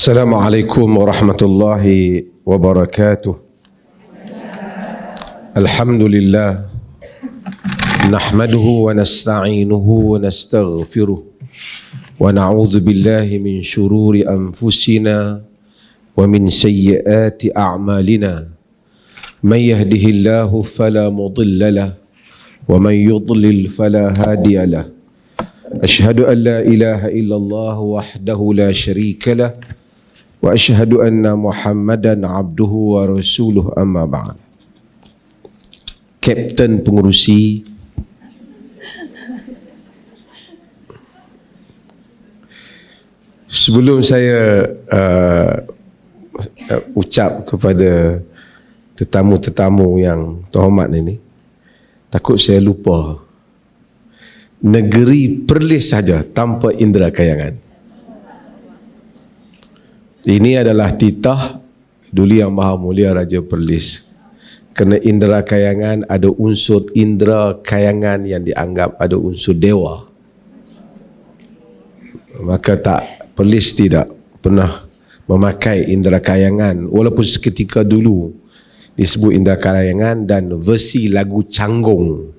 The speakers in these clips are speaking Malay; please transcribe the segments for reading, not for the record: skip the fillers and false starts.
Assalamualaikum warahmatullahi wabarakatuh. Alhamdulillah, nahmaduhu wa nasta'inuhu wa nastaghfiruh wa na'udzu billahi min syururi anfusina wa min sayyiati a'malina. Man yahdihillahu fala mudilla lahu wa man yudlil fala hadiya lahu. Ashhadu an la ilaha illallah wahdahu la syarika lah wa ashhadu anna Muhammadan abduhu wa rasuluh, amma ba'd. Kapten pengurusi, sebelum saya ucap kepada tetamu-tetamu yang terhormat ini, takut saya lupa, negeri Perlis saja tanpa indera kayangan. Ini adalah titah Duli Yang Maha Mulia Raja Perlis. Kerana indera kayangan ada unsur indera kayangan yang dianggap ada unsur dewa. Maka Perlis tidak pernah memakai indera kayangan, walaupun seketika dulu disebut indera kayangan, dan versi lagu Canggung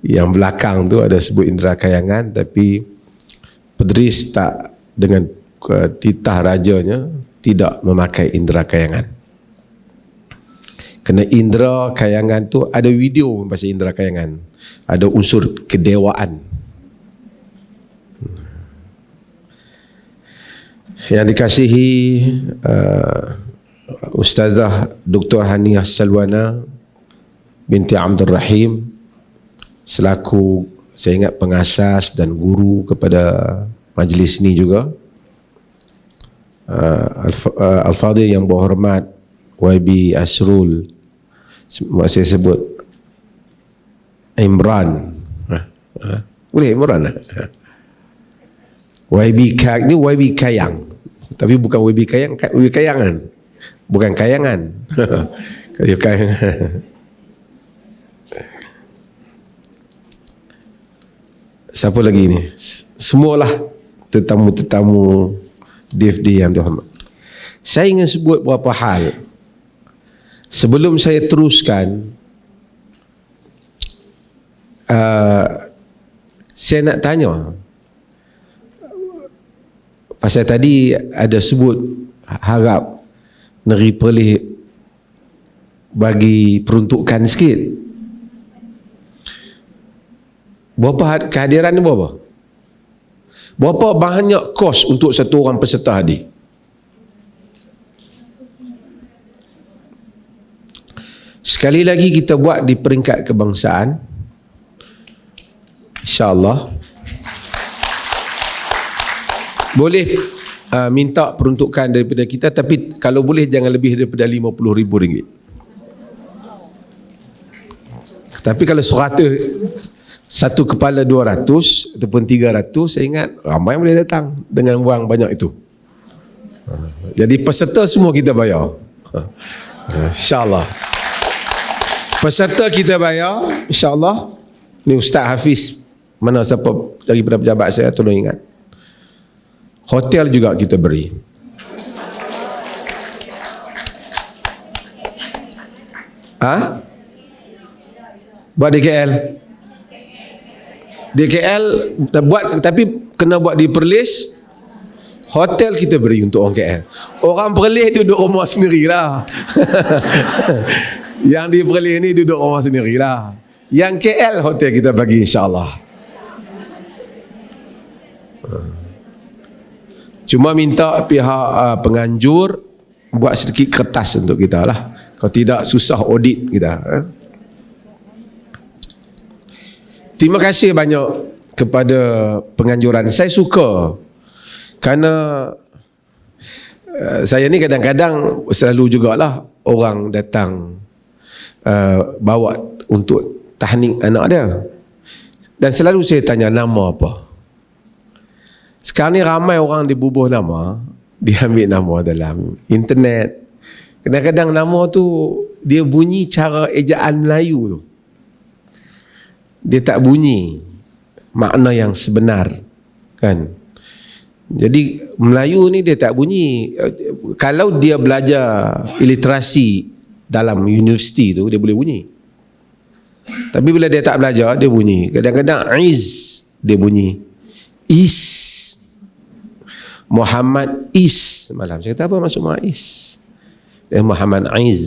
yang belakang tu ada sebut indera kayangan, tapi Perlis tak, dengan titah rajanya, tidak memakai indera kayangan. Kerana indera kayangan tu ada video pasal indera kayangan, ada unsur kedewaan. Yang dikasihi Ustazah Dr. Haniah Salwana binti Abdul Rahim, selaku saya ingat pengasas dan guru kepada majlis ini juga, Al-Fadhil yang berhormat YB Asrul, saya sebut Imran, boleh Imran, YB ni YB Kayang, tapi bukan YB Kayang, YB Kayangan, bukan Kayangan. Kalau Kayangan, siapa lagi ni? Semualah tetamu-tetamu DFD yang dihormat. Saya ingin sebut beberapa hal sebelum saya teruskan. Saya nak tanya, pasal tadi ada sebut harap Negeri Perlis bagi peruntukan sikit. Berapa kehadiran ni berapa? Berapa banyak kos untuk satu orang peserta hadir? Sekali lagi kita buat di peringkat kebangsaan, InsyaAllah. Boleh minta peruntukan daripada kita, tapi kalau boleh jangan lebih daripada RM50,000. Tapi kalau 100, satu kepala 200 ataupun 300, saya ingat ramai boleh datang dengan wang banyak itu. Jadi peserta semua kita bayar, InsyaAllah. Peserta kita bayar, InsyaAllah. Ni Ustaz Hafiz, mana siapa daripada pejabat saya, tolong ingat. Hotel juga kita beri. Buat di KL. Di KL buat, tapi kena buat di Perlis. Hotel kita beri untuk orang KL. Orang Perlis duduk rumah sendirilah. Yang di Perlis ni duduk rumah sendirilah. Yang KL hotel kita bagi, insyaAllah. Cuma minta pihak penganjur buat sedikit kertas untuk kita lah. Kalau tidak susah audit kita. Terima kasih banyak kepada penganjuran. Saya suka kerana saya ni kadang-kadang selalu jugalah orang datang bawa untuk tahnik anak dia, dan selalu saya tanya nama apa. Sekarang ni ramai orang dibubuh nama, diambil nama dalam internet. Kadang-kadang nama tu dia bunyi cara ejaan Melayu tu, dia tak bunyi makna yang sebenar, kan? Jadi Melayu ni dia tak bunyi. Kalau dia belajar iliterasi dalam universiti tu, dia boleh bunyi. Tapi bila dia tak belajar, dia bunyi. Kadang-kadang Iz, dia bunyi Is. Muhammad Is. Malam saya kata, apa maksud Muhammad Is? Muhammad Iz.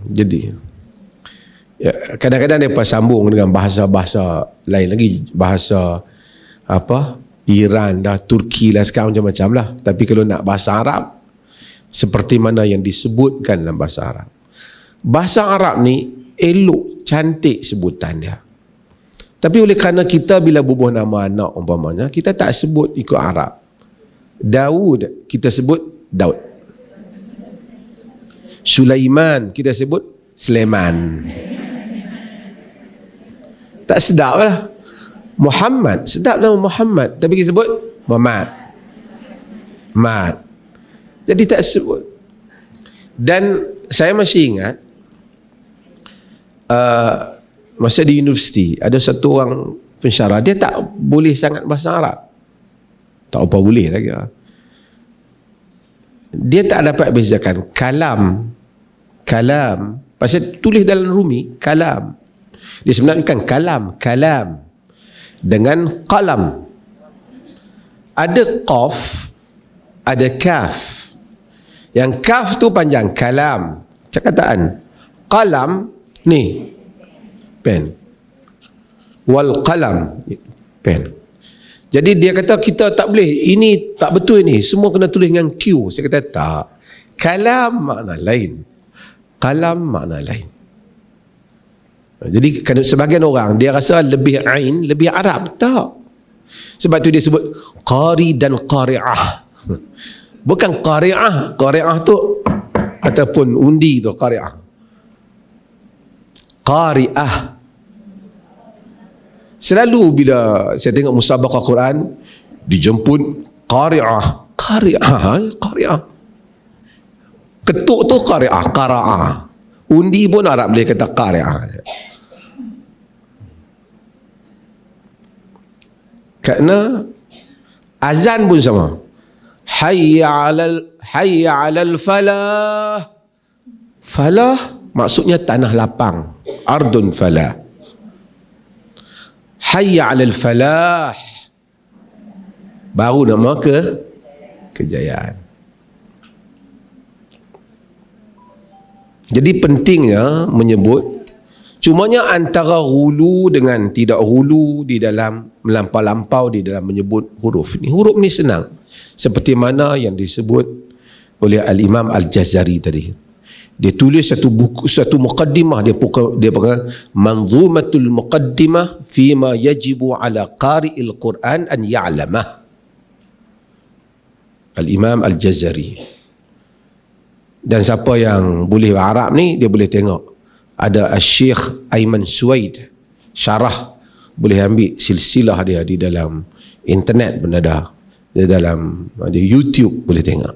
Jadi ya, kadang-kadang dia sambung dengan bahasa-bahasa lain lagi, bahasa apa, Iran dah, Turki lah sekarang macam-macam lah. Tapi kalau nak bahasa Arab, seperti mana yang disebutkan dalam bahasa Arab. Bahasa Arab ni elok, cantik sebutan dia. Tapi oleh kerana kita bila bubuh nama anak umpamanya, kita tak sebut ikut Arab. Daud, kita sebut Daud. Sulaiman, kita sebut Sulaiman. Tak sedap lah. Muhammad, sedap nama Muhammad, tapi kita sebut Muhammad. Mat. Jadi tak sebut. Dan saya masih ingat masa di universiti ada satu orang pensyarah, dia tak boleh sangat bahasa Arab. Tak apa boleh lagi. Dia tak dapat bezakan kalam, pasal tulis dalam Rumi kalam. Dia sebenarnya kan kalam dengan qalam. Ada qaf, ada kaf. Yang kaf tu panjang, kalam, perkataan. Qalam ni pen, wal qalam pen. Jadi dia kata kita tak boleh, ini tak betul, ini semua kena tulis dengan Q. Saya kata tak, kalam makna lain, qalam makna lain. Jadi sebagian orang dia rasa lebih ain, lebih Arab. Tak. Sebab tu dia sebut qari dan qari'ah. Bukan qari'ah. Qari'ah tu ataupun undi tu qari'ah. Qari'ah. Selalu bila saya tengok musabaqah Quran, dijemput qari'ah. Qari'ah. Ketuk tu qari'ah, qara'ah. Undi pun Arab boleh kata qari'ah. Kerana azan pun sama. Hayya 'alal falah. Falah maksudnya tanah lapang. Ardun falah. Hayya 'alal falah, baru nama kejayaan. Jadi pentingnya menyebut. Cumanya antara hulu dengan tidak hulu di dalam melampau-lampau di dalam menyebut huruf ni. Huruf ni senang. Seperti mana yang disebut oleh Al-Imam Al-Jazari tadi. Dia tulis satu buku, satu muqaddimah, dia panggil Manzumatul Muqaddimah fima yajibu ala qari'il Quran an ya'lamah. Al-Imam Al-Jazari. Dan siapa yang boleh Arab ni, dia boleh tengok. Ada Syekh Aiman Suwaid, syarah, boleh ambil silsilah dia di dalam internet pun ada. Di dalam YouTube boleh tengok.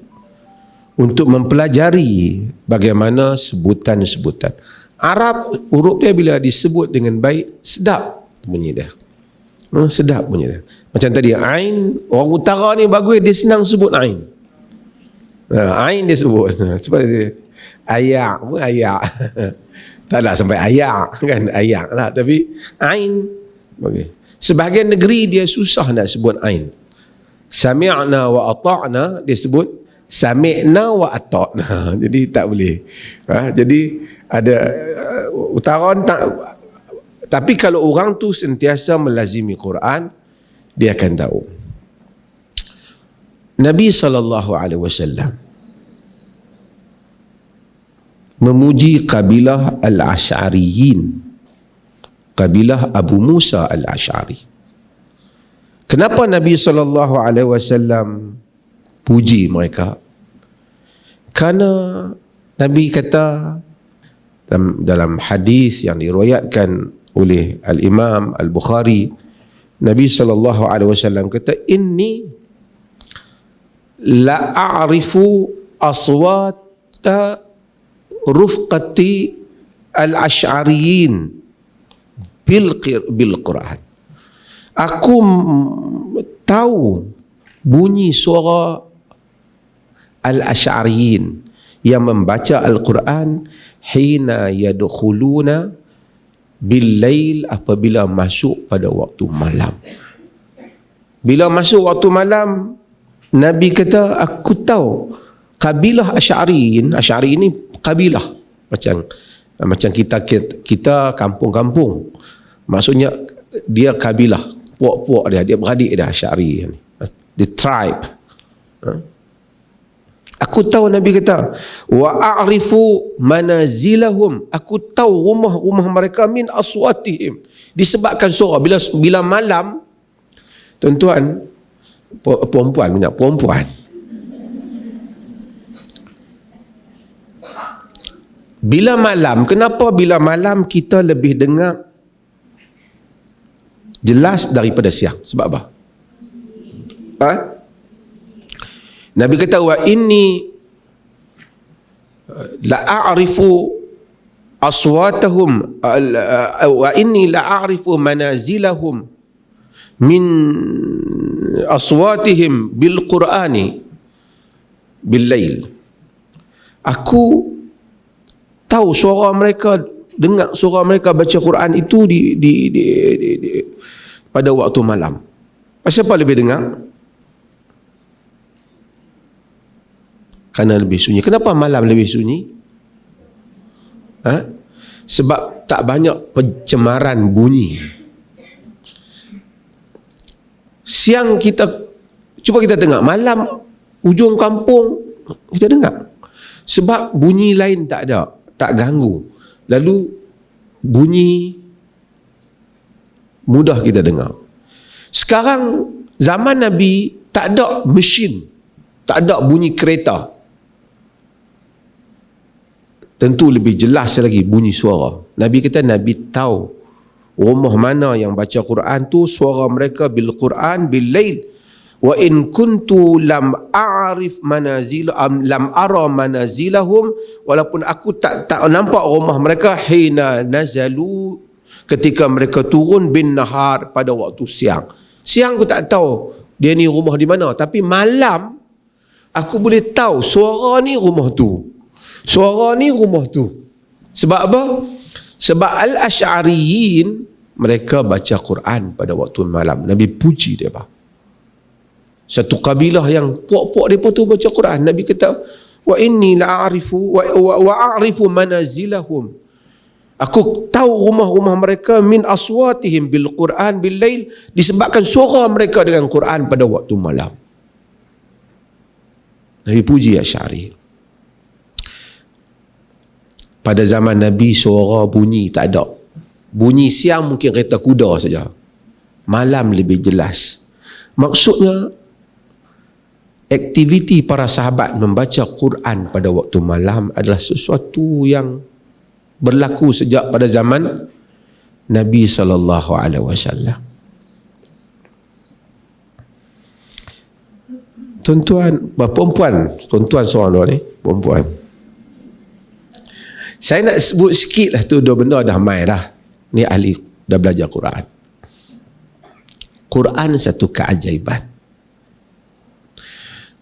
Untuk mempelajari bagaimana sebutan-sebutan. Arab, huruf dia bila disebut dengan baik, sedap bunyi dia. Sedap bunyi dia. Macam tadi, Ain, orang utara ni bagus, dia senang sebut Ain. Ain dia sebut. Sebab dia ayak pun ayak. Taklah sampai ayak kan, ayak lah. Tapi Ain okay. Sebahagian negeri dia susah nak sebut Ain. Sami'na wa ata'na, dia sebut sami'na wa ata'na. Jadi tak boleh. Jadi ada utara tak. Tapi kalau orang tu sentiasa melazimi Quran, dia akan tahu. Nabi SAW memuji kabilah Al-Ash'ariyin, kabilah Abu Musa Al-Ash'ari. Kenapa Nabi SAW puji mereka? Kerana Nabi kata dalam hadis yang diriwayatkan oleh Al-Imam Al-Bukhari, Nabi SAW kata, inni la a'rifu aswata rufqati al-ash'ariyin bil Quran. Aku tahu bunyi suara al-Asy'ariyin yang membaca Al-Quran hina yadkhuluna bil-lail, apabila masuk pada waktu malam. Bila masuk waktu malam, Nabi kata, aku tahu kabilah Asy'ariyin. Asy'ari ini kabilah macam kita kampung-kampung. Maksudnya dia kabilah, puak-puak dia beradik dia, Asy'ari ni, the tribe. Aku tahu, Nabi kata, wa a'rifu manazilahum, aku tahu rumah-rumah mereka min aswatihim, disebabkan suara. Bila malam, tuan-tuan, perempuan minat perempuan, bila malam, kenapa bila malam kita lebih dengar jelas daripada siang? Sebab apa? Nabi kata, wa inni la a'rifu aswatahum wa inni la a'rifu manazilahum min aswatihim bil qur'ani bil lail. Aku tahu suara mereka, dengar suara mereka baca Quran itu pada waktu malam. Pasal apa lebih dengar? Kerana lebih sunyi. Kenapa malam lebih sunyi? Sebab tak banyak pencemaran bunyi. Siang cuba kita dengar, malam ujung kampung kita dengar. Sebab bunyi lain tak ada, tak ganggu. Lalu bunyi mudah kita dengar. Sekarang zaman Nabi tak ada mesin, tak ada bunyi kereta. Tentu lebih jelas lagi bunyi suara. Nabi kata, Nabi tahu rumah mana yang baca Quran tu suara mereka bil Quran bil lail. Wa in kuntu lam a'rif lam ara manazilahum, walaupun aku tak nampak rumah mereka hina nazalu, ketika mereka turun bin nahar, pada waktu siang. Siang aku tak tahu dia ni rumah di mana, tapi malam aku boleh tahu suara ni rumah tu, suara ni rumah tu. Sebab apa? Sebab al-Asy'ariyin mereka baca Quran pada waktu malam. Nabi puji dia, bah. Satu kabilah yang puak-puak mereka tu baca Quran. Nabi kata, wa inni la'arifu wa a'rifu manazilahum, aku tahu rumah-rumah mereka min aswatihim bil Quran bil lail, disebabkan suara mereka dengan Quran pada waktu malam. Nabi puji Asy'ari. Pada zaman Nabi suara bunyi tak ada. Bunyi siang mungkin kereta kuda saja. Malam lebih jelas. Maksudnya aktiviti para sahabat membaca Quran pada waktu malam adalah sesuatu yang berlaku sejak pada zaman Nabi SAW. Tuan-tuan, perempuan, tuan-tuan seorang ni, perempuan. Saya nak sebut sikit lah tu, dua benda dah main dah. Ni ahli dah belajar Quran. Quran satu keajaiban.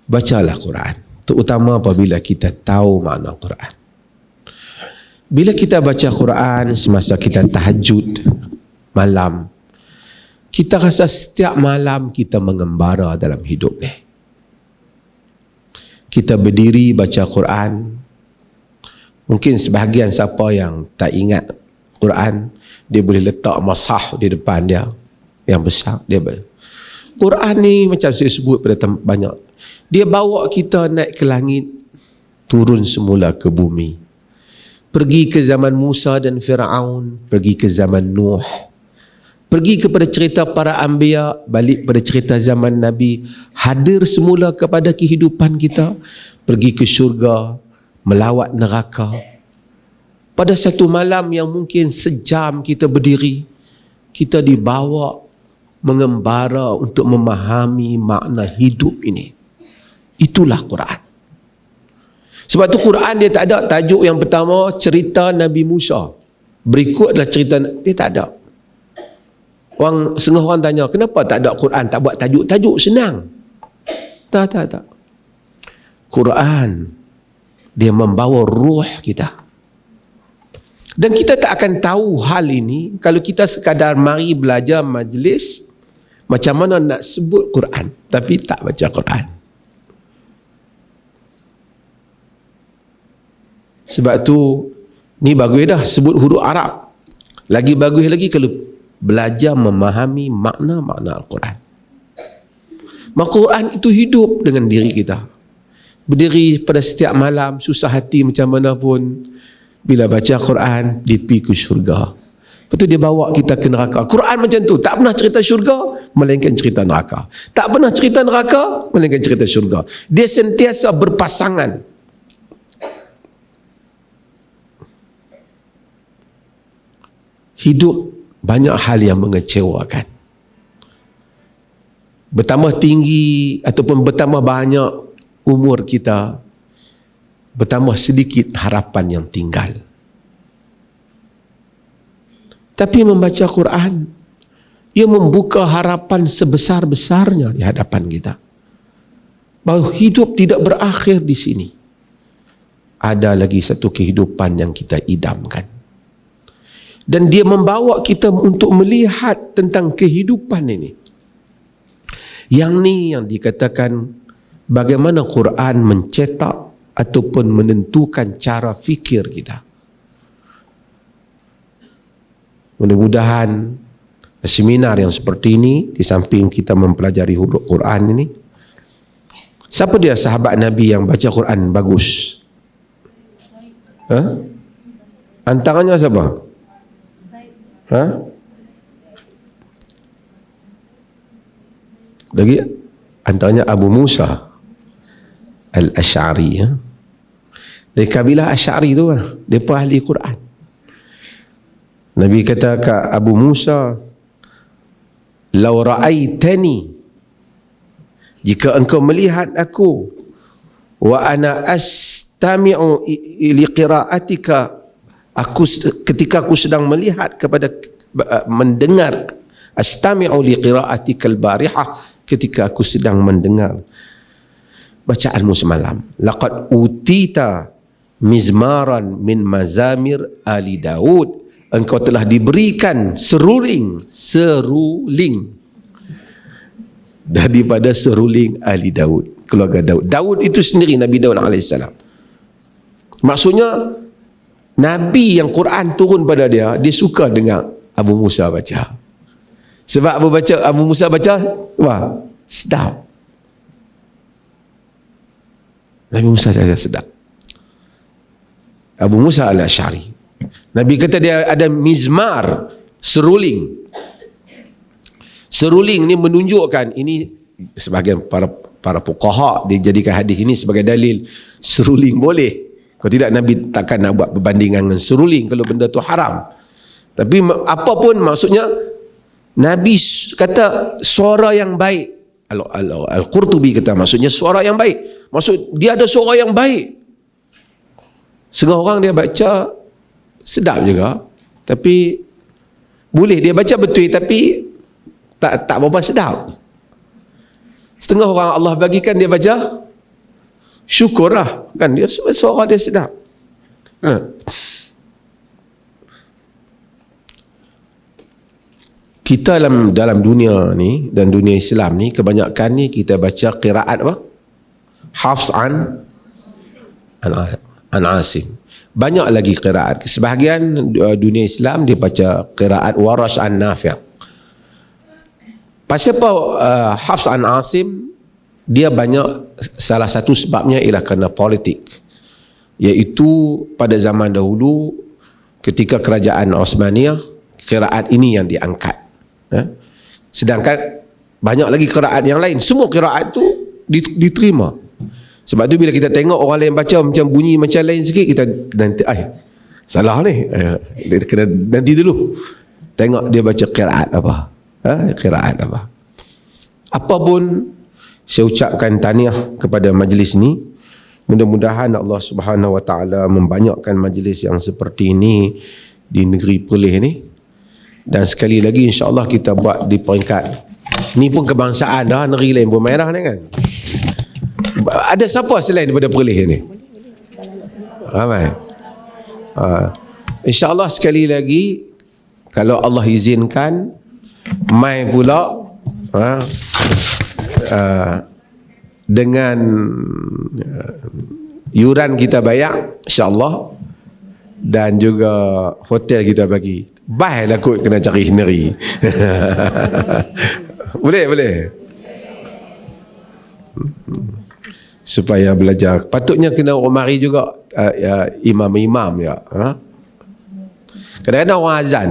Bacalah Quran, terutama apabila kita tahu makna Quran. Bila kita baca Quran semasa kita tahajud malam, kita rasa setiap malam kita mengembara dalam hidup ni. Kita berdiri baca Quran. Mungkin sebahagian siapa yang tak ingat Quran, dia boleh letak mushaf di depan dia yang besar. Quran ni macam saya sebut pada banyak, dia bawa kita naik ke langit, turun semula ke bumi. Pergi ke zaman Musa dan Fir'aun, pergi ke zaman Nuh, pergi kepada cerita para anbiya, balik pada cerita zaman Nabi, hadir semula kepada kehidupan kita, pergi ke syurga, melawat neraka. Pada satu malam yang mungkin sejam kita berdiri, kita dibawa mengembara untuk memahami makna hidup ini. Itulah Quran. Sebab tu Quran dia tak ada tajuk yang pertama cerita Nabi Musa, berikut adalah cerita, dia tak ada. Setengah orang tanya, kenapa tak ada Quran, tak buat tajuk-tajuk senang? Tak. Quran, dia membawa ruh kita. Dan kita tak akan tahu hal ini kalau kita sekadar mari belajar majlis macam mana nak sebut Quran tapi tak baca Quran. Sebab tu ni bagus dah sebut huruf Arab. Lagi bagus lagi kalau belajar memahami makna-makna Al-Quran. Maka Quran itu hidup dengan diri kita. Berdiri pada setiap malam, susah hati macam mana pun, bila baca Quran, dia pergi ke syurga. Lepas tu dia bawa kita ke neraka. Quran macam tu, tak pernah cerita syurga, melainkan cerita neraka. Tak pernah cerita neraka, melainkan cerita syurga. Dia sentiasa berpasangan. Hidup banyak hal yang mengecewakan. Bertambah tinggi ataupun bertambah banyak umur kita, bertambah sedikit harapan yang tinggal. Tapi membaca Quran, ia membuka harapan sebesar-besarnya di hadapan kita. Bahawa hidup tidak berakhir di sini. Ada lagi satu kehidupan yang kita idamkan. Dan dia membawa kita untuk melihat tentang kehidupan ini. Yang ni yang dikatakan bagaimana Quran mencetak ataupun menentukan cara fikir kita. Mudah-mudahan seminar yang seperti ini, di samping kita mempelajari huruf Quran ini, siapa dia sahabat Nabi yang baca Quran bagus? Antaranya siapa? Lagi antaranya Abu Musa Al-Ash'ari. Dari kabilah Ash'ari tu lah, dia pun ahli Quran. Nabi kata ke Abu Musa, "Lau ra'aitani," jika engkau melihat aku, "wa ana astami'u li qira'atika," ketika aku sedang melihat kepada mendengar, astami'u li qira'atika al-barihah, ketika aku sedang mendengar bacaanmu semalam, laqad utita mizmaran min mazamir ali Daud, engkau telah diberikan seruling daripada seruling ali Daud, keluarga Daud. Daud itu sendiri Nabi Daud AS. Maksudnya Nabi yang Quran turun pada dia, dia suka dengar Abu Musa baca. Sebab Abu Musa baca, wah, sedap. Nabi Musa saja sedap. Abu Musa Al-Ash'ari. Nabi kata dia ada mizmar, seruling. Seruling ni menunjukkan, ini sebahagian para fuqaha dia jadikan hadis ini sebagai dalil seruling boleh. Kalau tidak Nabi takkan nak buat perbandingan dengan seruling kalau benda tu haram. Tapi apa pun maksudnya, Nabi kata suara yang baik. Al-Qurtubi kata maksudnya suara yang baik. Maksud dia ada suara yang baik. Setengah orang dia baca sedap juga, tapi boleh dia baca betul tapi tak berapa sedap. Setengah orang Allah bagikan dia baca, syukurlah kan, dia suara dia sedap. Kita dalam dunia ni dan dunia Islam ni, kebanyakan ni kita baca qiraat apa? Hafs an Asim. Banyak lagi qiraat. Sebahagian dunia Islam dia baca qiraat Warash an Nafi'. Pasal apa Hafs an Asim? Dia banyak, salah satu sebabnya ialah kerana politik. Iaitu pada zaman dahulu ketika kerajaan Osmaniyah, qiraat ini yang diangkat. Sedangkan banyak lagi qiraat yang lain, semua qiraat tu diterima. Sebab tu bila kita tengok orang lain baca macam bunyi macam lain sikit, kita nanti salah ni, kena nanti dulu tengok dia baca qiraat apa. Qiraat apa. Apa pun saya ucapkan tahniah kepada majlis ini. Mudah-mudahan Allah Subhanahu Wa Taala membanyakkan majlis yang seperti ini di negeri Perlis ni. Dan sekali lagi insya-Allah kita buat di peringkat ni pun kebangsaan dah, negeri lain pun main dah ni kan. Ada siapa selain daripada Perlis ni? Ramai. InsyaAllah sekali lagi kalau Allah izinkan mai pula dengan yuran kita bayar insyaAllah, dan juga hotel kita bagi. Baiklah kot kena cari sendiri. Boleh. Supaya belajar. Patutnya kena mari juga imam-imam ya. Kadang-kadang orang azan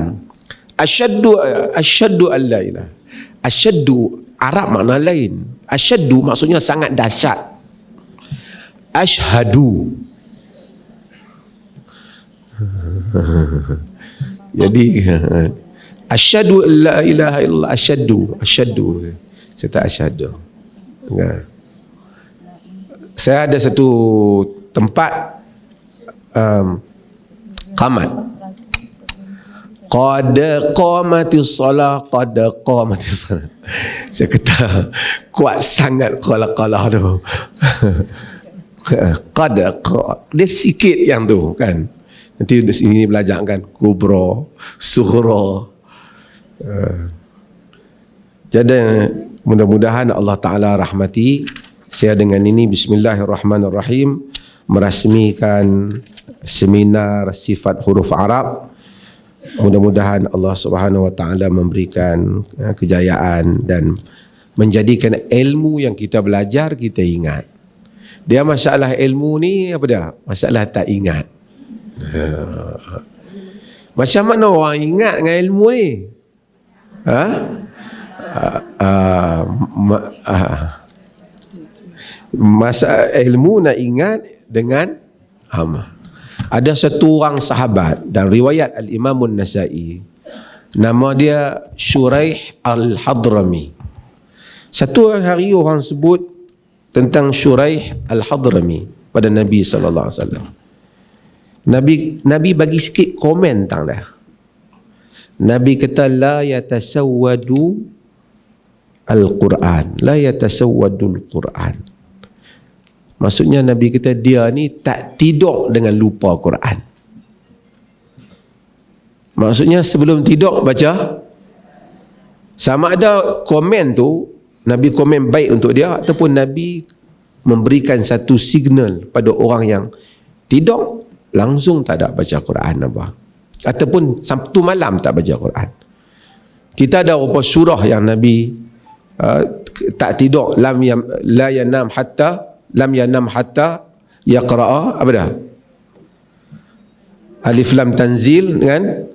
asyaddu an la ilah. Asyaddu Arab makna lain. Asyaddu maksudnya sangat dahsyat. Ashhadu. Jadi asyhadu la ilaha illallah, asyhadu. Saya tak asyhadu. Saya ada satu tempat qamat. Qad qamatis salah, qad qamatis salah. Saya kata kuat sangat qala tu. Qad dia sikit yang tu kan. Nanti di sini belajar kan kubra, sughra. Jadi mudah-mudahan Allah Ta'ala rahmati. Saya dengan ini bismillahirrahmanirrahim merasmikan seminar sifat huruf Arab. Mudah-mudahan Allah Subhanahu Wa Ta'ala memberikan kejayaan dan menjadikan ilmu yang kita belajar kita ingat. Dia masalah ilmu ni apa dia? Masalah tak ingat. Macam mana orang ingat dengan ilmu ni? Masa ilmu nak ingat dengan hama. Ada satu orang sahabat dan riwayat Al-Imam An-Nasai, nama dia Shuraih Al-Hadrami. Satu hari orang sebut tentang Shuraih Al-Hadrami pada Nabi sallallahu alaihi wasallam. Nabi bagi sikit komen tentang dia. Nabi kata la yatasawwadu al-Quran, la yatasawwadul Quran. Maksudnya Nabi kata dia ni tak tidur dengan lupa Quran. Maksudnya sebelum tidur baca. Sama ada komen tu Nabi komen baik untuk dia ataupun Nabi memberikan satu signal pada orang yang tidur langsung tak ada baca Quran apa. Ataupun Sabtu malam tak baca Quran. Kita ada beberapa surah yang Nabi tak tidur, la yanam hatta yaqra'a apa dah? Alif lam tanzil dengan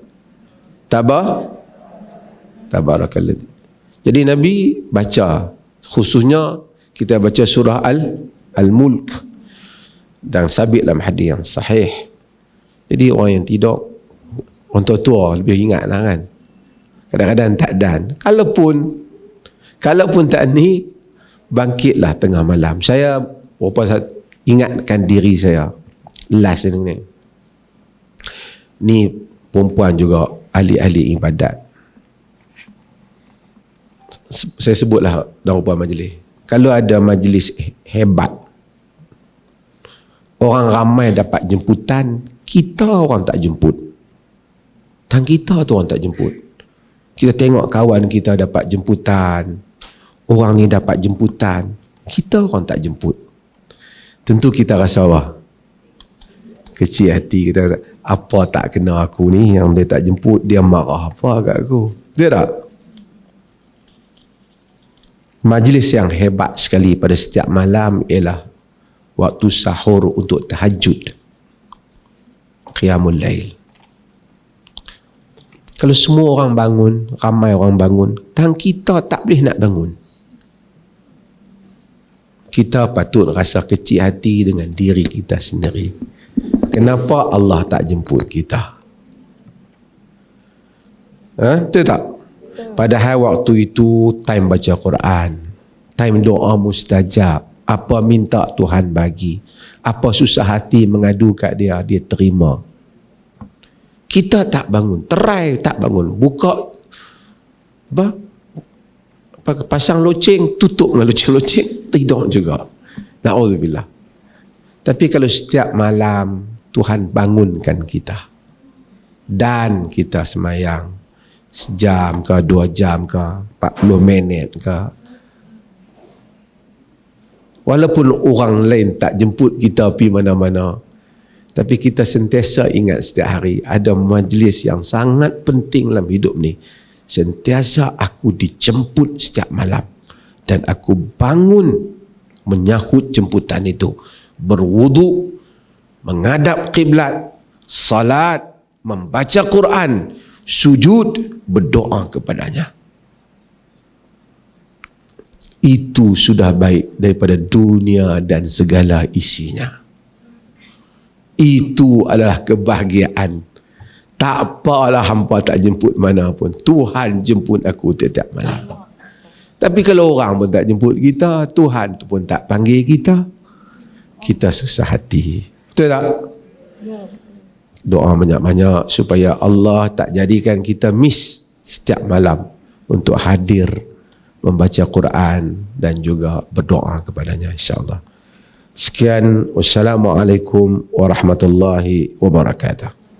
tabarakalladzi. Jadi Nabi baca, khususnya kita baca surah Al-Mulk, dan sabit dalam hadis yang sahih. Jadi orang yang tidur, orang tua lebih ingat lah kan. Kadang-kadang tak dan. Kalaupun tak ni, bangkitlah tengah malam. Saya ingatkan diri saya last ni. Ni perempuan juga ahli-ahli ibadat. Saya sebutlah dalam beberapa majlis. Kalau ada majlis hebat, orang ramai dapat jemputan, kita orang tak jemput. Dan kita tu orang tak jemput. Kita tengok kawan kita dapat jemputan, orang ni dapat jemputan, kita orang tak jemput. Tentu kita rasa apa? Kecil hati kita kata, apa tak kena aku ni yang dia tak jemput, dia marah apa kat aku. Dia tak? Majlis yang hebat sekali pada setiap malam ialah waktu sahur untuk tahajud, qiyamul lail. Kalau semua orang bangun, ramai orang bangun, dan kita tak boleh nak bangun, kita patut rasa kecil hati dengan diri kita sendiri. Kenapa Allah tak jemput kita? Betul tak? Padahal waktu itu time baca Quran, time doa mustajab. Apa minta Tuhan bagi, apa susah hati mengadu kat dia, dia terima. Kita tak bangun, try tak bangun, buka pasang loceng, tutup dengan loceng-loceng, tidur juga. Na'udzubillah. Tapi kalau setiap malam Tuhan bangunkan kita dan kita semayang sejam ke, 2 jam ke, 40 minit ke, walaupun orang lain tak jemput kita pergi mana-mana, tapi kita sentiasa ingat setiap hari ada majlis yang sangat penting dalam hidup ni. Sentiasa aku dijemput setiap malam dan aku bangun menyahut jemputan itu, berwudu, menghadap kiblat, salat, membaca Quran, sujud, berdoa kepadanya. Itu sudah baik daripada dunia dan segala isinya. Itu adalah kebahagiaan. Tak apalah hampa tak jemput mana pun, Tuhan jemput aku setiap malam. Tapi kalau orang pun tak jemput kita, Tuhan tu pun tak panggil kita, kita susah hati. Betul tak? Doa banyak-banyak supaya Allah tak jadikan kita miss setiap malam untuk hadir membaca Quran dan juga berdoa kepadanya, insya-Allah. Sekian, wassalamualaikum warahmatullahi wabarakatuh.